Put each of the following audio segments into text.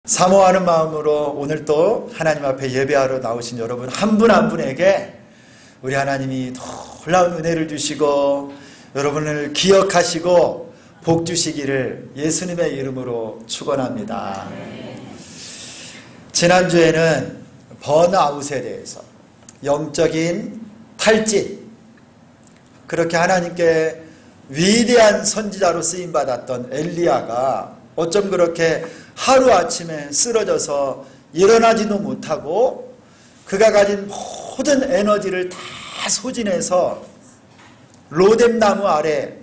사모하는 마음으로 오늘 또 하나님 앞에 예배하러 나오신 여러분 한 분 한 분에게 우리 하나님이 놀라운 은혜를 주시고 여러분을 기억하시고 복 주시기를 예수님의 이름으로 축원합니다. 지난주에는 번아웃에 대해서 영적인 탈진, 그렇게 하나님께 위대한 선지자로 쓰임받았던 엘리야가 어쩜 그렇게 하루아침에 쓰러져서 일어나지도 못하고 그가 가진 모든 에너지를 다 소진해서 로뎀나무 아래,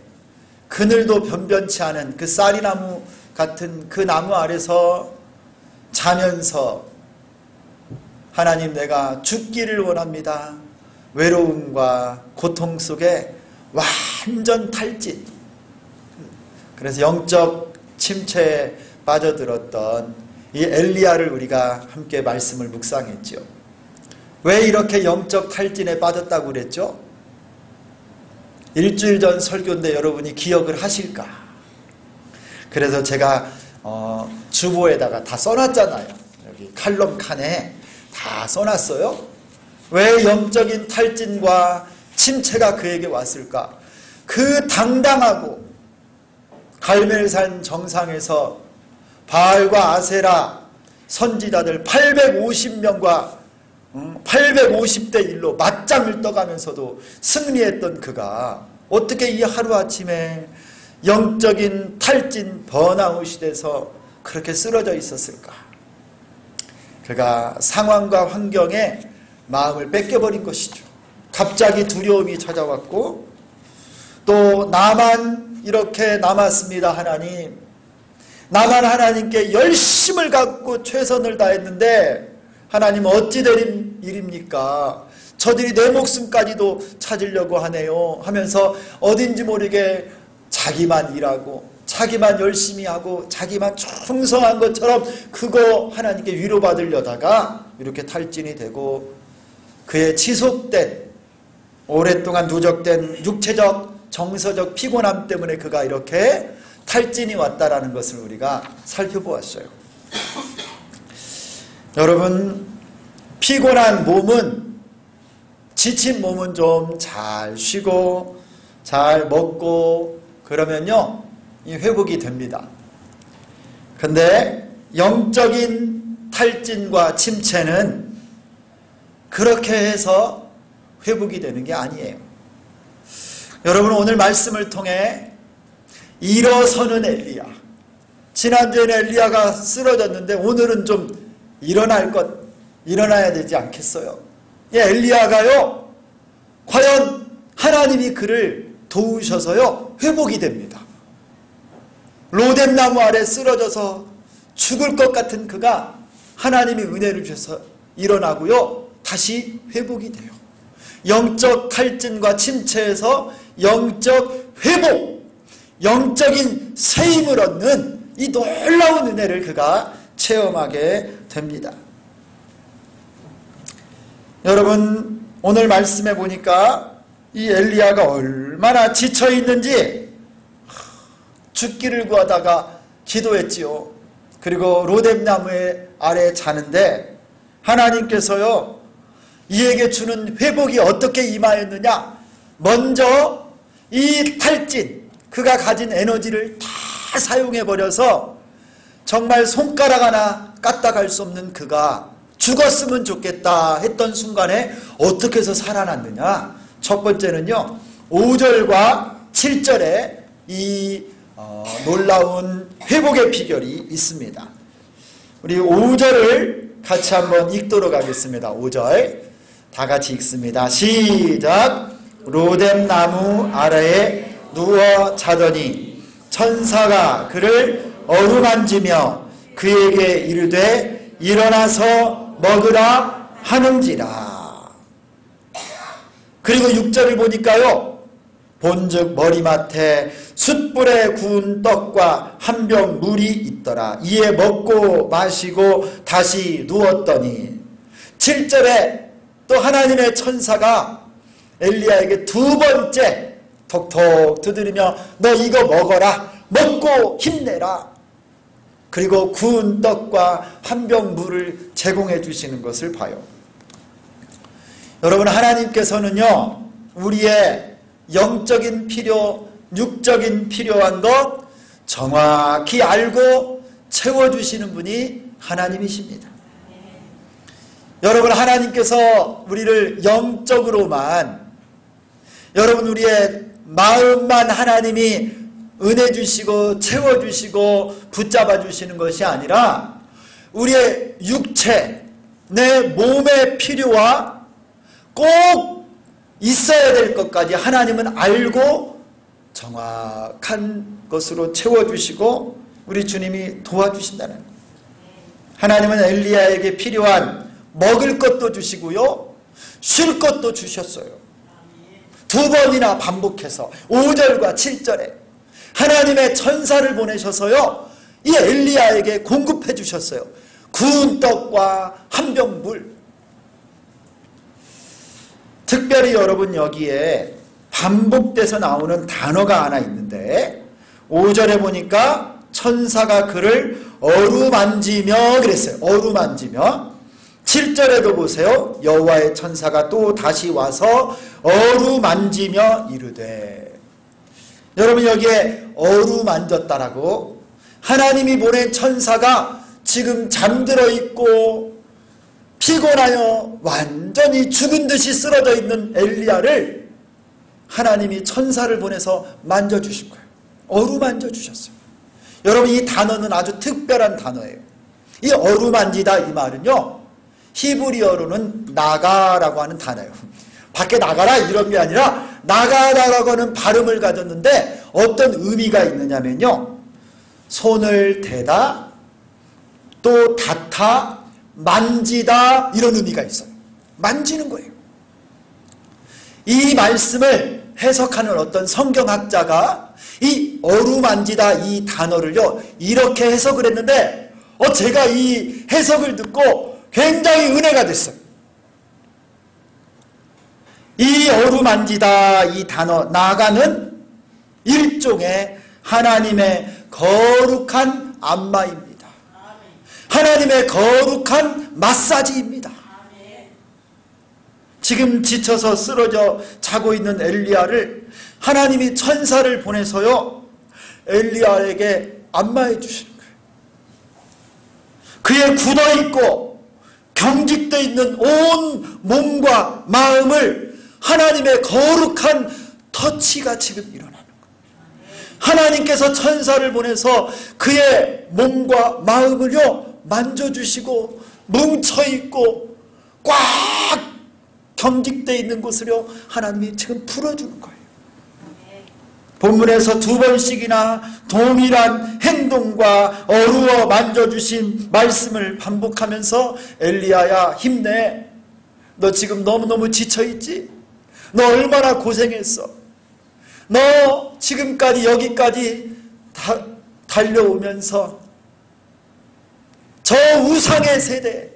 그늘도 변변치 않은 그 쌀이나무 같은 그 나무 아래서 자면서 하나님, 내가 죽기를 원합니다. 외로움과 고통 속에 완전 탈진, 그래서 영적 침체에 빠져들었던 이 엘리야를 우리가 함께 말씀을 묵상했죠. 왜 이렇게 영적 탈진에 빠졌다고 그랬죠? 일주일 전 설교인데 여러분이 기억을 하실까? 그래서 제가 주보에다가 다 써놨잖아요. 여기 칼럼 칸에 다 써놨어요. 왜 영적인 탈진과 침체가 그에게 왔을까? 그 당당하고 갈멜산 정상에서 바알과 아세라 선지자들 850명과 850대 1로 맞짱을 떠가면서도 승리했던 그가 어떻게 이 하루아침에 영적인 탈진 번아웃이 돼서 그렇게 쓰러져 있었을까? 그가 상황과 환경에 마음을 뺏겨버린 것이죠. 갑자기 두려움이 찾아왔고, 또 나만 이렇게 남았습니다. 하나님, 나만 하나님께 열심을 갖고 최선을 다했는데 하나님 어찌 된 일입니까? 저들이 내 목숨까지도 찾으려고 하네요 하면서 어딘지 모르게 자기만 일하고 자기만 열심히 하고 자기만 충성한 것처럼 그거 하나님께 위로받으려다가 이렇게 탈진이 되고, 그의 지속된 오랫동안 누적된 육체적 정서적 피곤함 때문에 그가 이렇게 탈진이 왔다라는 것을 우리가 살펴보았어요. 여러분, 피곤한 몸은, 지친 몸은 좀 잘 쉬고 잘 먹고 그러면요 이 회복이 됩니다. 근데 영적인 탈진과 침체는 그렇게 해서 회복이 되는 게 아니에요. 여러분, 오늘 말씀을 통해 일어서는 엘리야, 지난주에는 엘리야가 쓰러졌는데 오늘은 좀 일어나야 되지 않겠어요? 엘리야가요, 과연 하나님이 그를 도우셔서요 회복이 됩니다. 로뎀나무 아래 쓰러져서 죽을 것 같은 그가 하나님이 은혜를 주셔서 일어나고요 다시 회복이 돼요. 영적 탈진과 침체에서 영적 회복, 영적인 세임을 얻는 이 놀라운 은혜를 그가 체험하게 됩니다. 여러분, 오늘 말씀해 보니까 이 엘리야가 얼마나 지쳐 있는지 죽기를 구하다가 기도했지요. 그리고 로뎀나무 아래 자는데 하나님께서요 이에게 주는 회복이 어떻게 임하였느냐? 먼저 이 탈진, 그가 가진 에너지를 다 사용해버려서 정말 손가락 하나 까딱할 수 없는 그가 죽었으면 좋겠다 했던 순간에 어떻게 해서 살아났느냐? 첫 번째는요 5절과 7절에 이 놀라운 회복의 비결이 있습니다. 우리 5절을 같이 한번 읽도록 하겠습니다. 5절 다 같이 읽습니다. 시작. 로뎀나무 아래에 누워 자더니 천사가 그를 어루만지며 그에게 이르되 일어나서 먹으라 하는지라. 그리고 6절을 보니까요 본즉 머리맡에 숯불에 구운 떡과 한 병 물이 있더라. 이에 먹고 마시고 다시 누웠더니 7절에 또 하나님의 천사가 엘리야에게 두 번째 톡톡 두드리며 너 이거 먹어라, 먹고 힘내라. 그리고 구운 떡과 한 병 물을 제공해 주시는 것을 봐요. 여러분, 하나님께서는요, 우리의 영적인 필요, 육적인 필요한 것 정확히 알고 채워주시는 분이 하나님이십니다. 여러분, 하나님께서 우리를 영적으로만, 여러분 우리의 마음만 하나님이 은혜 주시고 채워주시고 붙잡아 주시는 것이 아니라 우리의 육체, 내 몸의 필요와 꼭 있어야 될 것까지 하나님은 알고 정확한 것으로 채워주시고 우리 주님이 도와주신다는 거예요. 하나님은 엘리야에게 필요한 먹을 것도 주시고요, 쉴 것도 주셨어요. 두 번이나 반복해서 5절과 7절에 하나님의 천사를 보내셔서요, 이 엘리야에게 공급해 주셨어요. 구운 떡과 한 병 물. 특별히 여러분, 여기에 반복돼서 나오는 단어가 하나 있는데 5절에 보니까 천사가 그를 어루만지며 그랬어요. 어루만지며. 7절에도 보세요. 여호와의 천사가 또 다시 와서 어루만지며 이르되. 여러분, 여기에 어루만졌다라고, 하나님이 보낸 천사가 지금 잠들어 있고 피곤하여 완전히 죽은 듯이 쓰러져 있는 엘리야를 하나님이 천사를 보내서 만져주신 거예요. 어루만져주셨어요. 여러분, 이 단어는 아주 특별한 단어예요. 이 어루만지다, 이 말은요, 히브리어로는 나가라고 하는 단어예요. 밖에 나가라 이런 게 아니라 나가라고 하는 발음을 가졌는데 어떤 의미가 있느냐면요, 손을 대다, 또 닿다, 만지다, 이런 의미가 있어요. 만지는 거예요. 이 말씀을 해석하는 어떤 성경학자가 이 어루만지다 이 단어를요 이렇게 해석을 했는데 제가 이 해석을 듣고 굉장히 은혜가 됐어요. 이 어루만지다 이 단어 나가는 일종의 하나님의 거룩한 안마입니다. 하나님의 거룩한 마사지입니다. 지금 지쳐서 쓰러져 자고 있는 엘리야를 하나님이 천사를 보내서요 엘리야에게 안마해 주시는 거예요. 그의 굳어있고 경직되어 있는 온 몸과 마음을 하나님의 거룩한 터치가 지금 일어나는 거예요. 하나님께서 천사를 보내서 그의 몸과 마음을요 만져주시고 뭉쳐있고 꽉 경직되어 있는 곳을요 하나님이 지금 풀어주는 거예요. 본문에서 두 번씩이나 동일한 행동과 어루어 만져주신 말씀을 반복하면서 엘리야야 힘내, 너 지금 너무너무 지쳐있지? 너 얼마나 고생했어? 너 지금까지 여기까지 달려오면서 저 우상의 세대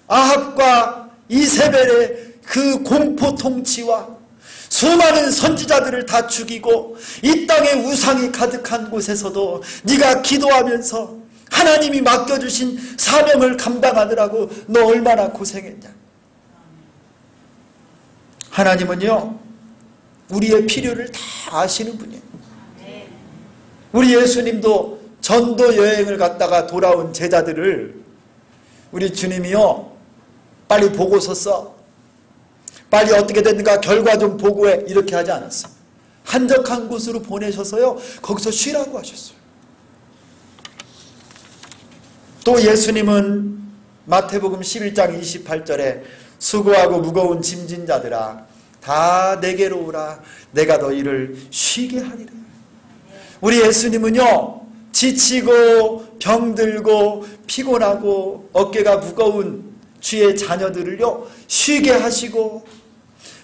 아합과 이세벨의 그 공포 통치와 수많은 선지자들을 다 죽이고 이 땅에 우상이 가득한 곳에서도 네가 기도하면서 하나님이 맡겨주신 사명을 감당하느라고 너 얼마나 고생했냐. 하나님은요 우리의 필요를 다 아시는 분이에요. 우리 예수님도 전도 여행을 갔다가 돌아온 제자들을 우리 주님이요 빨리 보고서 써, 빨리 어떻게 됐는가 결과 좀 보고해, 이렇게 하지 않았어. 한적한 곳으로 보내셔서요 거기서 쉬라고 하셨어요. 또 예수님은 마태복음 11장 28절에 수고하고 무거운 짐진 자들아 다 내게로 오라, 내가 너희를 쉬게 하리라. 우리 예수님은요 지치고 병들고 피곤하고 어깨가 무거운 주의 자녀들을요 쉬게 하시고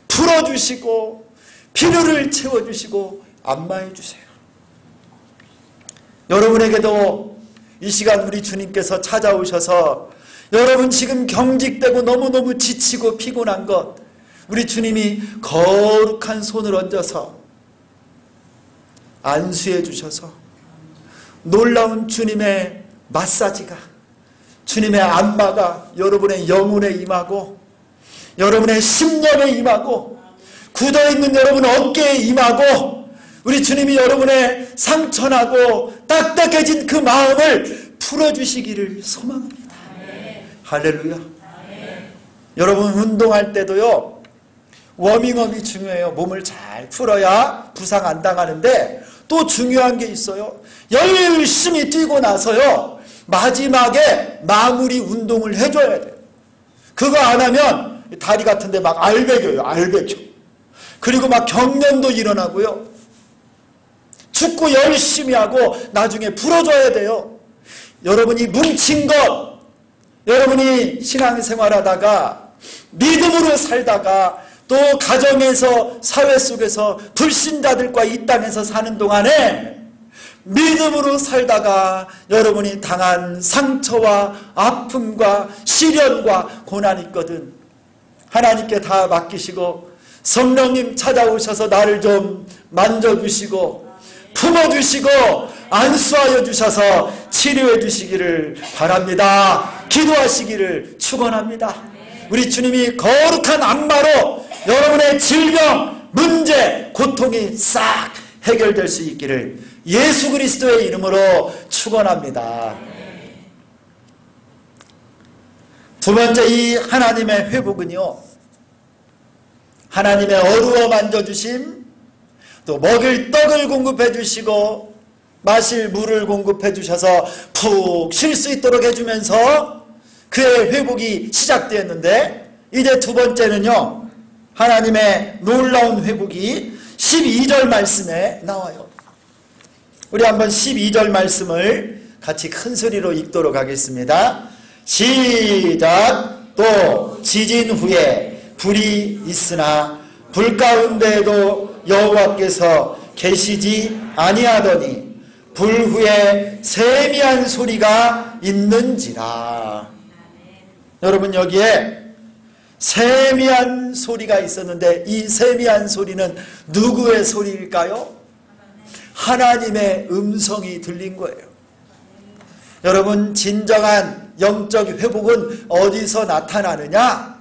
풀어주시고 필요를 채워주시고 안마해 주세요. 여러분에게도 이 시간 우리 주님께서 찾아오셔서 여러분 지금 경직되고 너무너무 지치고 피곤한 것 우리 주님이 거룩한 손을 얹어서 안수해 주셔서 놀라운 주님의 마사지가, 주님의 안마가 여러분의 영혼에 임하고 여러분의 심령에 임하고 굳어있는 여러분 어깨에 임하고 우리 주님이 여러분의 상처나고 딱딱해진 그 마음을 풀어주시기를 소망합니다. 할렐루야. 여러분 운동할 때도요, 워밍업이 중요해요. 몸을 잘 풀어야 부상 안 당하는데 또 중요한 게 있어요. 열심히 뛰고 나서요, 마지막에 마무리 운동을 해줘야 돼요. 그거 안 하면 다리 같은데 막 알배겨요. 알배겨. 그리고 막 경련도 일어나고요. 축구 열심히 하고 나중에 풀어줘야 돼요. 여러분이 뭉친 것, 여러분이 신앙생활하다가 믿음으로 살다가 또 가정에서 사회 속에서 불신자들과 이 땅에서 사는 동안에 믿음으로 살다가 여러분이 당한 상처와 아픔과 시련과 고난이 있거든. 하나님께 다 맡기시고 성령님 찾아오셔서 나를 좀 만져주시고 품어주시고 안수하여 주셔서 치료해 주시기를 바랍니다. 기도하시기를 축원합니다. 우리 주님이 거룩한 안마로 여러분의 질병, 문제, 고통이 싹 해결될 수 있기를 예수 그리스도의 이름으로 축원합니다. 두 번째, 이 하나님의 회복은요, 하나님의 어루어 만져주심, 또 먹을 떡을 공급해 주시고 마실 물을 공급해 주셔서 푹 쉴 수 있도록 해주면서 그의 회복이 시작되었는데, 이제 두 번째는요, 하나님의 놀라운 회복이 12절 말씀에 나와요. 우리 한번 12절 말씀을 같이 큰 소리로 읽도록 하겠습니다. 시작. 또 지진 후에 불이 있으나 불 가운데에도 여호와께서 계시지 아니하더니 불 후에 세미한 소리가 있는지라. 여러분, 여기에 세미한 소리가 있었는데 이 세미한 소리는 누구의 소리일까요? 하나님의 음성이 들린 거예요. 여러분, 진정한 영적 회복은 어디서 나타나느냐?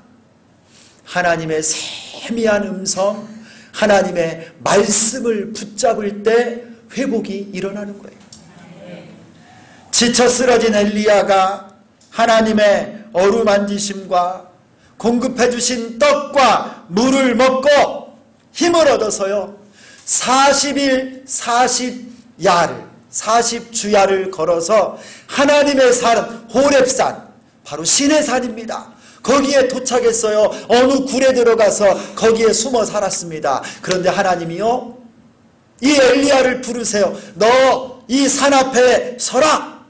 하나님의 세미한 음성, 하나님의 말씀을 붙잡을 때 회복이 일어나는 거예요. 지쳐 쓰러진 엘리야가 하나님의 어루만지심과 공급해 주신 떡과 물을 먹고 힘을 얻어서요, 40일 40주야를 걸어서 하나님의 산 호렙산, 바로 신의 산입니다. 거기에 도착했어요. 어느 굴에 들어가서 거기에 숨어 살았습니다. 그런데 하나님이요, 이 엘리야를 부르세요. 너 이 산 앞에 서라.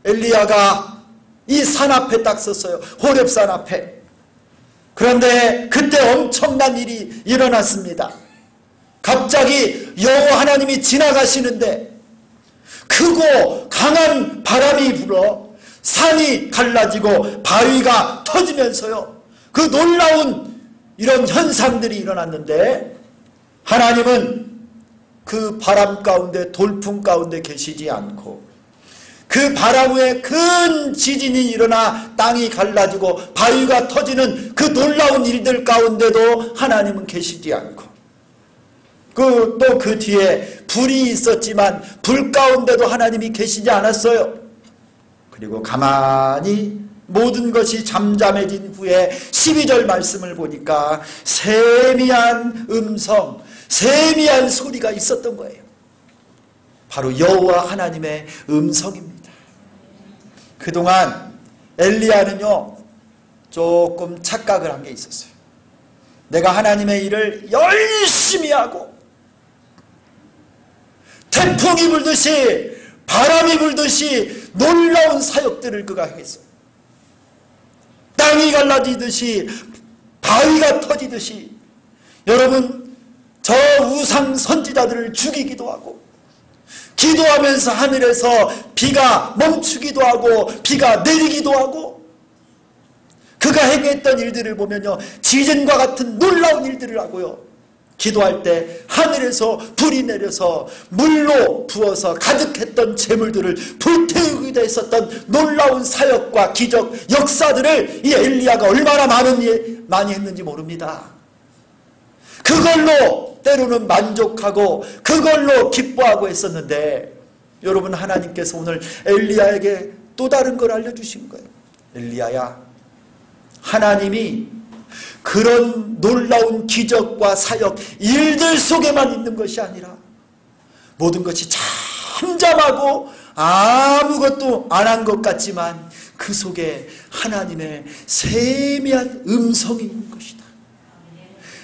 엘리야가 이 산 앞에 딱 섰어요. 호렙산 앞에. 그런데 그때 엄청난 일이 일어났습니다. 갑자기 여호와 하나님이 지나가시는데 크고 강한 바람이 불어 산이 갈라지고 바위가 터지면서요, 그 놀라운 이런 현상들이 일어났는데 하나님은 그 바람 가운데, 돌풍 가운데 계시지 않고, 그 바람 후에 큰 지진이 일어나 땅이 갈라지고 바위가 터지는 그 놀라운 일들 가운데도 하나님은 계시지 않고, 또 그 뒤에 불이 있었지만 불 가운데도 하나님이 계시지 않았어요. 그리고 가만히 모든 것이 잠잠해진 후에 12절 말씀을 보니까 세미한 음성, 세미한 소리가 있었던 거예요. 바로 여호와 하나님의 음성입니다. 그동안 엘리야는요, 조금 착각을 한 게 있었어요. 내가 하나님의 일을 열심히 하고 태풍이 불듯이, 바람이 불듯이 놀라운 사역들을 그가 했어요. 땅이 갈라지듯이, 바위가 터지듯이, 여러분, 저 우상 선지자들을 죽이기도 하고, 기도하면서 하늘에서 비가 멈추기도 하고 비가 내리기도 하고, 그가 행했던 일들을 보면요, 지진과 같은 놀라운 일들을 하고요, 기도할 때 하늘에서 불이 내려서 물로 부어서 가득했던 재물들을 불태우기도 했었던 놀라운 사역과 기적, 역사들을 이 엘리야가 얼마나 많이 했는지 모릅니다. 그걸로 때로는 만족하고 그걸로 기뻐하고 했었는데, 여러분, 하나님께서 오늘 엘리야에게 또 다른 걸 알려주신 거예요. 엘리야야, 하나님이 그런 놀라운 기적과 사역, 일들 속에만 있는 것이 아니라 모든 것이 잠잠하고 아무것도 안 한 것 같지만 그 속에 하나님의 세미한 음성이 있는 것이다.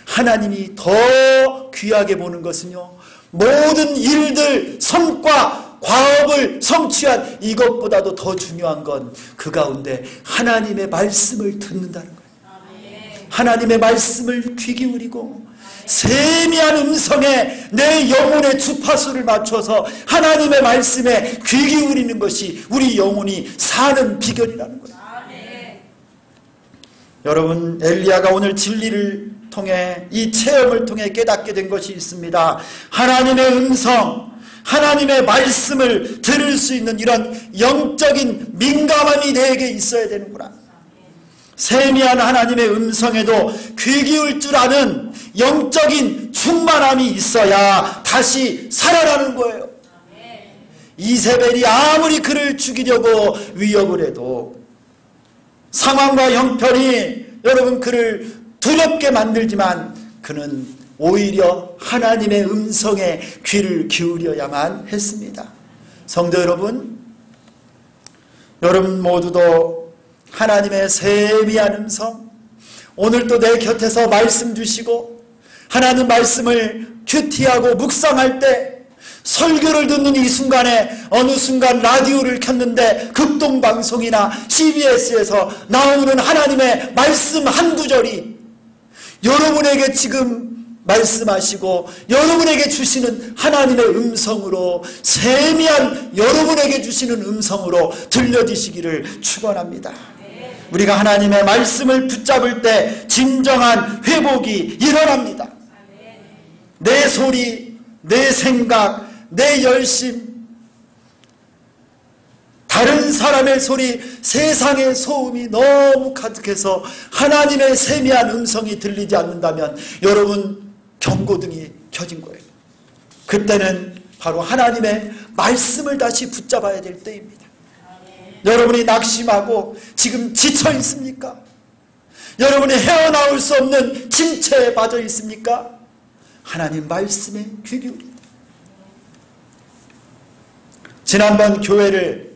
하나님이 더 귀하게 보는 것은요, 모든 일들, 성과, 과업을 성취한 이것보다도 더 중요한 건 그 가운데 하나님의 말씀을 듣는다는 거예요. 하나님의 말씀을 귀 기울이고 세미한 음성에 내 영혼의 주파수를 맞춰서 하나님의 말씀에 귀 기울이는 것이 우리 영혼이 사는 비결이라는 거예요. 여러분, 엘리야가 오늘 진리를 통해, 이 체험을 통해 깨닫게 된 것이 있습니다. 하나님의 음성, 하나님의 말씀을 들을 수 있는 이런 영적인 민감함이 내게 있어야 되는구나. 세미한 하나님의 음성에도 귀 기울 줄 아는 영적인 충만함이 있어야 다시 살아나는 거예요. 이세벨이 아무리 그를 죽이려고 위협을 해도, 상황과 형편이 여러분 그를 두렵게 만들지만 그는 오히려 하나님의 음성에 귀를 기울여야만 했습니다. 성도 여러분, 여러분 모두도 하나님의 세미한 음성, 오늘도 내 곁에서 말씀 주시고 하나님 말씀을 큐티하고 묵상할 때, 설교를 듣는 이 순간에 어느 순간 라디오를 켰는데 극동방송이나 CBS에서 나오는 하나님의 말씀 한 구절이 여러분에게 지금 말씀하시고 여러분에게 주시는 하나님의 음성으로, 세미한 여러분에게 주시는 음성으로 들려지시기를 축원합니다. 우리가 하나님의 말씀을 붙잡을 때 진정한 회복이 일어납니다. 내 소리, 내 생각, 내 열심, 다른 사람의 소리, 세상의 소음이 너무 가득해서 하나님의 세미한 음성이 들리지 않는다면 여러분, 경고등이 켜진 거예요. 그때는 바로 하나님의 말씀을 다시 붙잡아야 될 때입니다. 여러분이 낙심하고 지금 지쳐 있습니까? 여러분이 헤어나올 수 없는 침체에 빠져 있습니까? 하나님 말씀에 귀 기울입니다. 지난번 교회를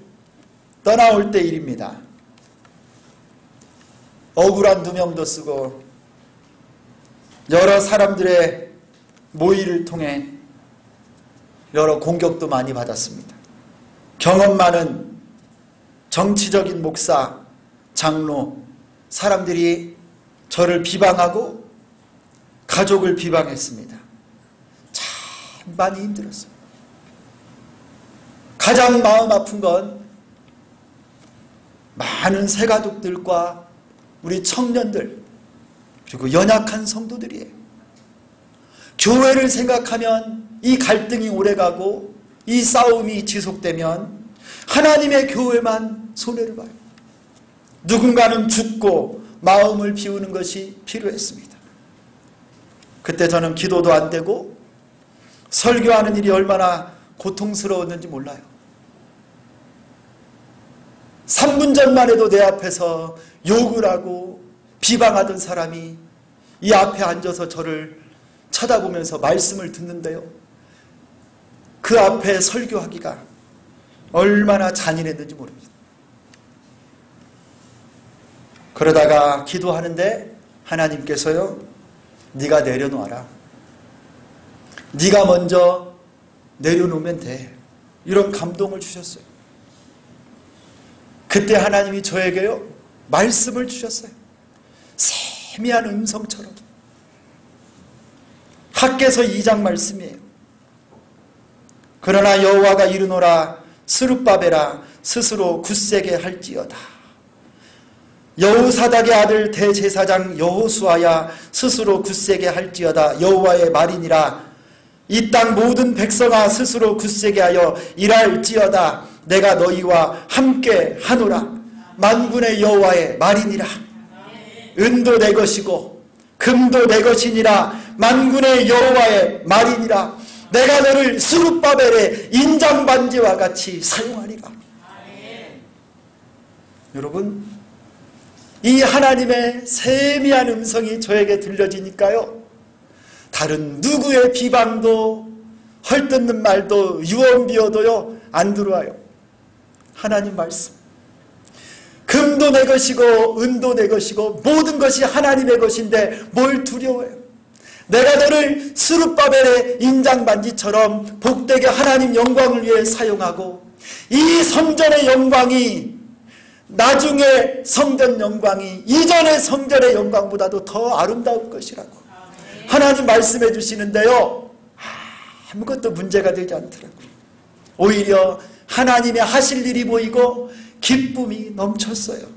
떠나올 때 일입니다. 억울한 누명도 쓰고 여러 사람들의 모의를 통해 여러 공격도 많이 받았습니다. 경험 많은 정치적인 목사, 장로, 사람들이 저를 비방하고 가족을 비방했습니다. 참 많이 힘들었어요. 가장 마음 아픈 건 많은 새가족들과 우리 청년들, 그리고 연약한 성도들이에요. 교회를 생각하면 이 갈등이 오래가고 이 싸움이 지속되면 하나님의 교회만 손해를 봐요. 누군가는 죽고 마음을 비우는 것이 필요했습니다. 그때 저는 기도도 안 되고 설교하는 일이 얼마나 고통스러웠는지 몰라요. 3분 전만 해도 내 앞에서 욕을 하고 비방하던 사람이 이 앞에 앉아서 저를 쳐다보면서 말씀을 듣는데요, 그 앞에 설교하기가 얼마나 잔인했는지 모릅니다. 그러다가 기도하는데 하나님께서요, 네가 내려놓아라, 네가 먼저 내려놓으면 돼, 이런 감동을 주셨어요. 그때 하나님이 저에게요 말씀을 주셨어요. 세미한 음성처럼. 학개서 2장 말씀이에요. 그러나 여호와가 이르노라, 스룹바벨아 스스로 굳세게 할지어다. 여호사닥의 아들 대제사장 여호수아야 스스로 굳세게 할지어다. 여호와의 말이니라. 이 땅 모든 백성아 스스로 굳세게 하여 일할지어다. 내가 너희와 함께 하노라. 만군의 여호와의 말이니라. 은도 내 것이고 금도 내 것이니라. 만군의 여호와의 말이니라. 내가 너를 스룹바벨의 인장반지와 같이 사용하리라. 여러분, 이 하나님의 세미한 음성이 저에게 들려지니까요, 다른 누구의 비방도 헐뜯는 말도 유언비어도요 안 들어와요. 하나님 말씀. 금도 내 것이고 은도 내 것이고 모든 것이 하나님의 것인데 뭘 두려워해요. 내가 너를 스룹바벨의 인장반지처럼 복되게 하나님 영광을 위해 사용하고, 이 성전의 영광이 나중에 성전 영광이 이전의 성전의 영광보다도 더 아름다울 것이라고 하나님 말씀해 주시는데요, 아무것도 문제가 되지 않더라고요. 오히려 하나님의 하실 일이 보이고 기쁨이 넘쳤어요.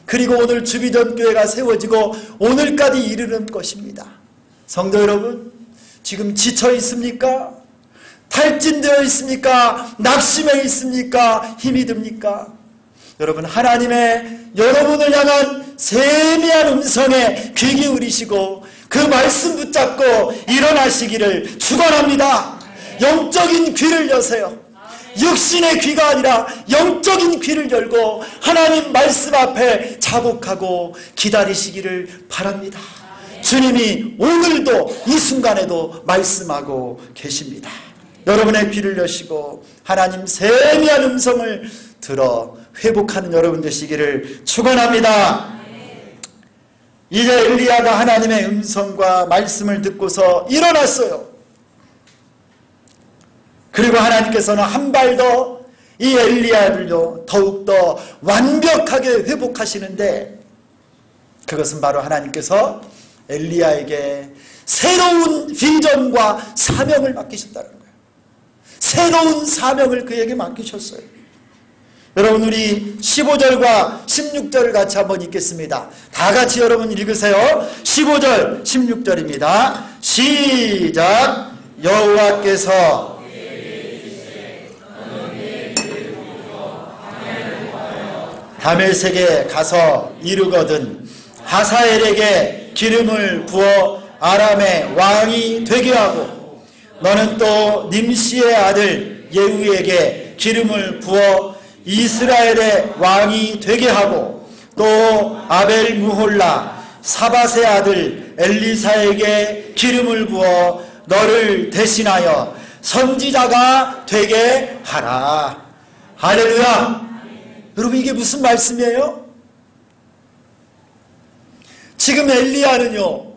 그리고 오늘 주비전교회가 세워지고 오늘까지 이르는 것입니다. 성도 여러분, 지금 지쳐 있습니까? 탈진되어 있습니까? 낙심해 있습니까? 힘이 듭니까? 여러분, 하나님의 여러분을 향한 세미한 음성에 귀 기울이시고 그 말씀 붙잡고 일어나시기를 축원합니다. 영적인 귀를 여세요. 육신의 귀가 아니라 영적인 귀를 열고 하나님 말씀 앞에 자복하고 기다리시기를 바랍니다. 주님이 오늘도 이 순간에도 말씀하고 계십니다. 여러분의 귀를 여시고 하나님 세미한 음성을 들어 회복하는 여러분 되시기를 축원합니다. 이제 엘리야가 하나님의 음성과 말씀을 듣고서 일어났어요. 그리고 하나님께서는 한 발 더 이 엘리야를요 더욱더 완벽하게 회복하시는데, 그것은 바로 하나님께서 엘리야에게 새로운 비전과 사명을 맡기셨다는 거예요. 새로운 사명을 그에게 맡기셨어요. 여러분, 우리 15절과 16절을 같이 한번 읽겠습니다. 다 같이 여러분 읽으세요. 15절 16절입니다. 시작. 여호와께서 다메섹에 가서 이르거든 하사엘에게 기름을 부어 아람의 왕이 되게 하고, 너는 또 님시의 아들 예후에게 기름을 부어 이스라엘의 왕이 되게 하고, 또 아벨 무홀라 사밧의 아들 엘리사에게 기름을 부어 너를 대신하여 선지자가 되게 하라. 할렐루야. 여러분, 이게 무슨 말씀이에요? 지금 엘리야는요,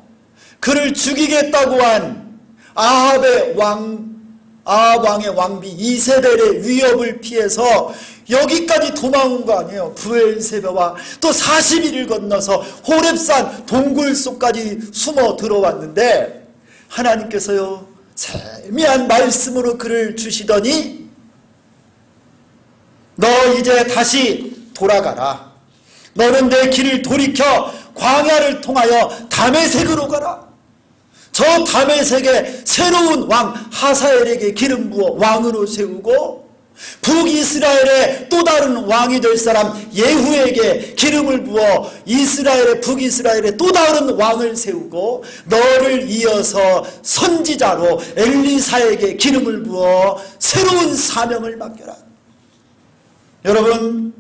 그를 죽이겠다고 한 아합의 왕의 왕비 이세벨의 위협을 피해서 여기까지 도망온 거 아니에요. 브엘세바와 또 40일을 건너서 호렙산 동굴 속까지 숨어 들어왔는데, 하나님께서요 세미한 말씀으로 그를 주시더니, 너 이제 다시 돌아가라. 너는 내 길을 돌이켜 광야를 통하여 다메섹으로 가라. 저 다메섹에 새로운 왕 하사엘에게 기름 부어 왕으로 세우고, 북이스라엘의 또 다른 왕이 될 사람 예후에게 기름을 부어 이스라엘의 북이스라엘의 또 다른 왕을 세우고, 너를 이어서 선지자로 엘리사에게 기름을 부어 새로운 사명을 맡겨라. 여러분,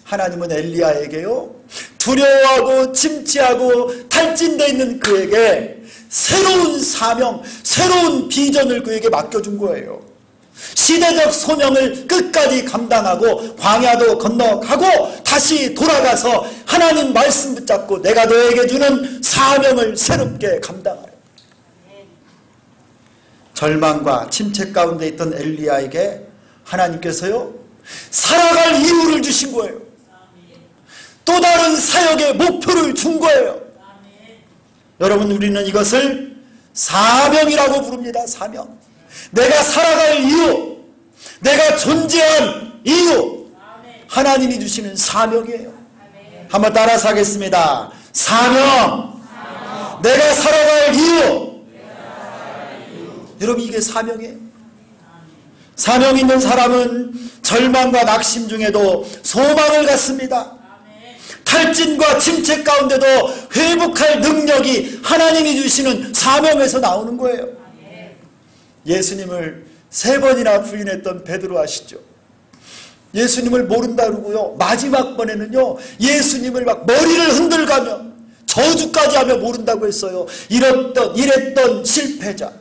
하나님은 엘리야에게요 두려워하고 침체하고 탈진되어 있는 그에게 새로운 사명, 새로운 비전을 그에게 맡겨준 거예요. 시대적 소명을 끝까지 감당하고 광야도 건너가고 다시 돌아가서 하나님 말씀 붙잡고 내가 너에게 주는 사명을 새롭게 감당하라. 절망과 침체 가운데 있던 엘리야에게 하나님께서요 살아갈 이유를 주신 거예요. 또 다른 사역의 목표를 준 거예요. 여러분, 우리는 이것을 사명이라고 부릅니다. 사명. 내가 살아갈 이유, 내가 존재한 이유, 하나님이 주시는 사명이에요. 한번 따라서 하겠습니다. 사명. 내가 살아갈 이유. 여러분, 이게 사명이에요. 사명 있는 사람은 절망과 낙심 중에도 소망을 갖습니다. 탈진과 침체 가운데도 회복할 능력이 하나님이 주시는 사명에서 나오는 거예요. 예수님을 3번이나 부인했던 베드로 아시죠? 예수님을 모른다 그러고요, 마지막 번에는요 예수님을 막 머리를 흔들가며 저주까지 하며 모른다고 했어요. 이랬던 실패자,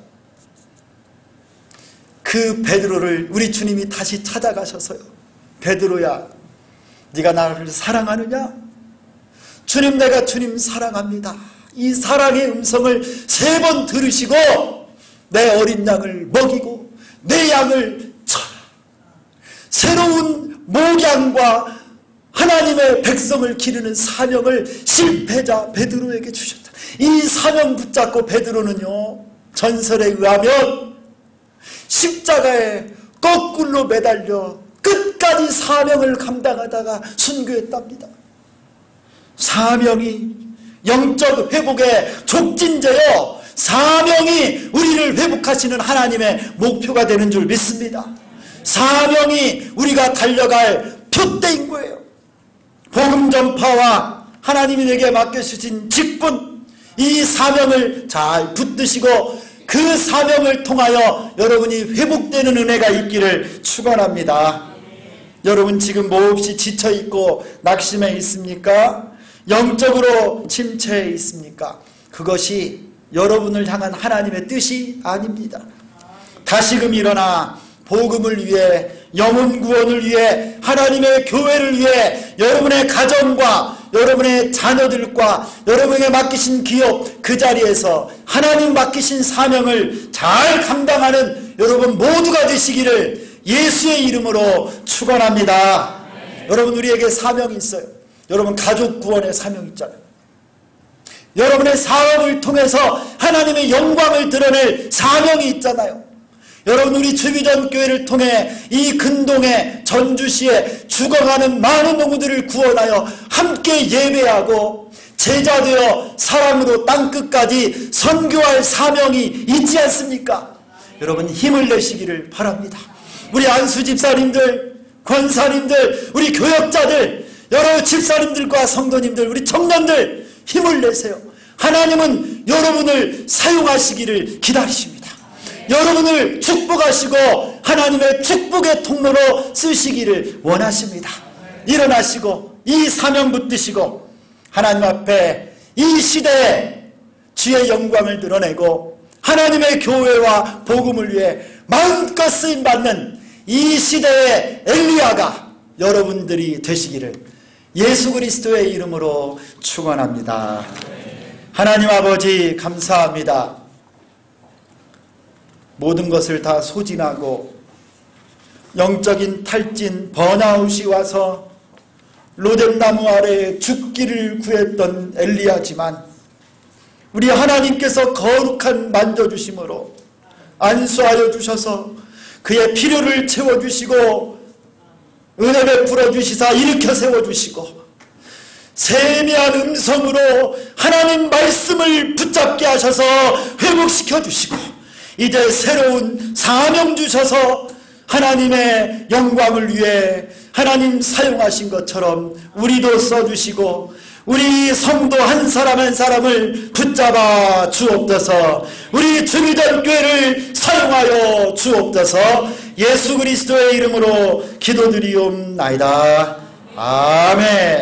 그 베드로를 우리 주님이 다시 찾아가셔서요, 베드로야, 네가 나를 사랑하느냐? 주님, 내가 주님 사랑합니다. 이 사랑의 음성을 3번 들으시고 내 어린 양을 먹이고 내 양을 쳐라. 새로운 목양과 하나님의 백성을 기르는 사명을 실패자 베드로에게 주셨다. 이 사명 붙잡고 베드로는요, 전설에 의하면 십자가에 거꾸로 매달려 끝까지 사명을 감당하다가 순교했답니다. 사명이 영적 회복의 촉진제요, 사명이 우리를 회복하시는 하나님의 목표가 되는 줄 믿습니다. 사명이 우리가 달려갈 표대인 거예요. 복음 전파와 하나님이 내게 맡겨주신 직분, 이 사명을 잘 붙드시고 그 사명을 통하여 여러분이 회복되는 은혜가 있기를 축원합니다. 여러분, 지금 몹시 지쳐있고 낙심해 있습니까? 영적으로 침체해 있습니까? 그것이 여러분을 향한 하나님의 뜻이 아닙니다. 다시금 일어나 복음을 위해, 영혼 구원을 위해, 하나님의 교회를 위해 여러분의 가정과 여러분의 자녀들과 여러분에게 맡기신 기업, 그 자리에서 하나님 맡기신 사명을 잘 감당하는 여러분 모두가 되시기를 예수의 이름으로 축원합니다. 여러분, 우리에게 사명이 있어요. 여러분, 가족 구원의 사명 있잖아요. 여러분의 사업을 통해서 하나님의 영광을 드러낼 사명이 있잖아요. 여러분, 우리 주기전 교회를 통해 이 근동에, 전주시에 죽어가는 많은 농부들을 구원하여 함께 예배하고 제자되어 사랑으로 땅끝까지 선교할 사명이 있지 않습니까? 여러분, 힘을 내시기를 바랍니다. 우리 안수 집사님들, 권사님들, 우리 교역자들, 여러 집사님들과 성도님들, 우리 청년들 힘을 내세요. 하나님은 여러분을 사용하시기를 기다리십니다. 여러분을 축복하시고 하나님의 축복의 통로로 쓰시기를 원하십니다. 일어나시고 이 사명 붙드시고 하나님 앞에 이 시대에 주의 영광을 드러내고 하나님의 교회와 복음을 위해 마음껏 쓰임받는 이 시대의 엘리야가 여러분들이 되시기를 예수 그리스도의 이름으로 축원합니다. 하나님 아버지, 감사합니다. 모든 것을 다 소진하고 영적인 탈진, 번아웃이 와서 로뎀나무 아래에 죽기를 구했던 엘리야지만 우리 하나님께서 거룩한 만져주심으로 안수하여 주셔서 그의 필요를 채워주시고 은혜 베풀어 주시사 일으켜 세워주시고 세미한 음성으로 하나님 말씀을 붙잡게 하셔서 회복시켜 주시고 이제 새로운 사명 주셔서 하나님의 영광을 위해 하나님 사용하신 것처럼 우리도 써주시고 우리 성도 한 사람 한 사람을 붙잡아 주옵소서. 우리 주기전 교회를 사용하여 주옵소서. 예수 그리스도의 이름으로 기도드리옵나이다. 아멘.